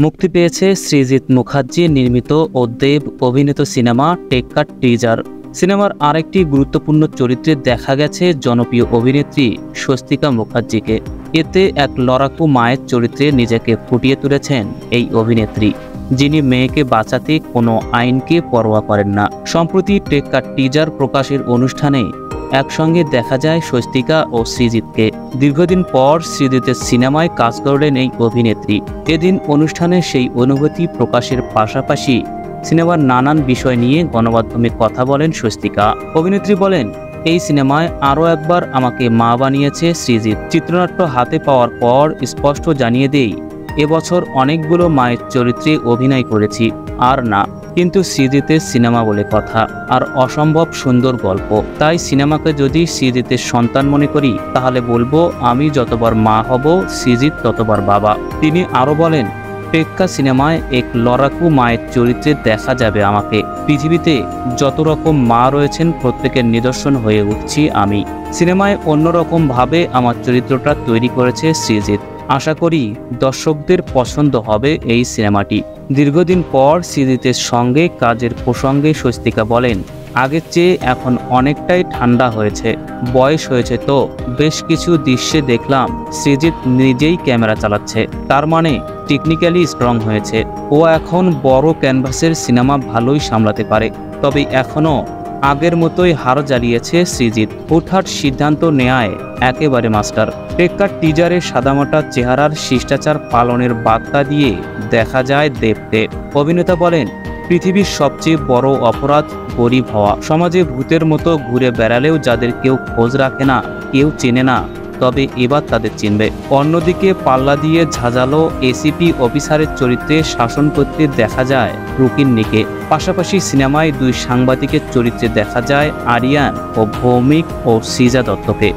মুক্তি পেয়েছে সৃজিত মুখার্জি নির্মিত ও দেব অভিনীত সিনেমা টেক্কার টিজার। সিনেমার আরেকটি গুরুত্বপূর্ণ চরিত্রে দেখা গেছে জনপ্রিয় অভিনেত্রী স্বস্তিকা মুখার্জিকে। এতে এক লড়াকু মায়ের চরিত্রে নিজেকে ফুটিয়ে তুলেছেন এই অভিনেত্রী, যিনি মেয়েকে বাঁচাতে কোনো আইনকে পরোয়া করেন না। সম্প্রতি টেক্কার টিজার প্রকাশের অনুষ্ঠানে একসঙ্গে দেখা যায় স্বস্তিকা ও সৃজিতকে। দীর্ঘদিন পর সৃজিতের সিনেমায় কাজ করলেন এই অভিনেত্রী। এদিন অনুষ্ঠানে সেই অনুভূতি প্রকাশের পাশাপাশি সিনেমার নানান বিষয় নিয়ে গণমাধ্যমে কথা বলেন স্বস্তিকা। অভিনেত্রী বলেন, এই সিনেমায় আরও একবার আমাকে মা বানিয়েছে সৃজিত। চিত্রনাট্য হাতে পাওয়ার পর স্পষ্ট জানিয়ে দেই, এবছর অনেকগুলো মায়ের চরিত্রে অভিনয় করেছি, আর না, কিন্তু সৃজিতের সিনেমা বলে কথা, আর অসম্ভব সুন্দর গল্প। তাই সিনেমাকে যদি সৃজিতের সন্তান মনে করি, তাহলে বলবো আমি যতবার মা হব, সৃজিত ততবার বাবা। তিনি আরও বলেন, টেক্কা সিনেমায় এক লড়াকু মায়ের চরিত্রে দেখা যাবে আমাকে। পৃথিবীতে যত রকম মা রয়েছেন প্রত্যেকের নিদর্শন হয়ে উঠছি আমি। সিনেমায় অন্যরকম ভাবে আমার চরিত্রটা তৈরি করেছে সৃজিত। আশা করি দর্শকদের পছন্দ হবে এই সিনেমাটি। দীর্ঘদিন পর সৃজিতের সঙ্গে কাজের প্রসঙ্গে স্বস্তিকা বলেন, আগের চেয়ে এখন অনেকটাই ঠান্ডা হয়েছে, বয়স হয়েছে তো বেশ কিছু দৃশ্যে দেখলাম সৃজিত নিজেই ক্যামেরা চালাচ্ছে, তার মানে টেকনিক্যালি স্ট্রং হয়েছে। ও এখন বড় ক্যানভাসের সিনেমা ভালোই সামলাতে পারে। তবে এখনও আগের মতোই হার জ্বালিয়েছে সৃজিত। হুটহাট সিদ্ধান্ত নেয় একেবারে মাস্টার। টেক্কার টিজারে সাদামাটা চেহারার শিষ্টাচার পালনের বার্তা দিয়ে দেখা যায় দেবকে। অভিনেতা বলেন, পৃথিবীর সবচেয়ে বড় অপরাধ গরিব হওয়া। সমাজে ভূতের মতো ঘুরে বেড়ালেও যাদের কেউ খোঁজ রাখে না, কেউ চেনে না, তবে এবার তাদের চিনবে। অন্যদিকে পাল্লা দিয়ে ঝাঁঝালো এসিপি অফিসারের চরিত্রে শাসন করতে দেখা যায় রুকিন্নিকে। পাশাপাশি সিনেমায় দুই সাংবাদিকের চরিত্রে দেখা যায় আরিয়ান ও ভৌমিক ও সৃজা দত্তকে।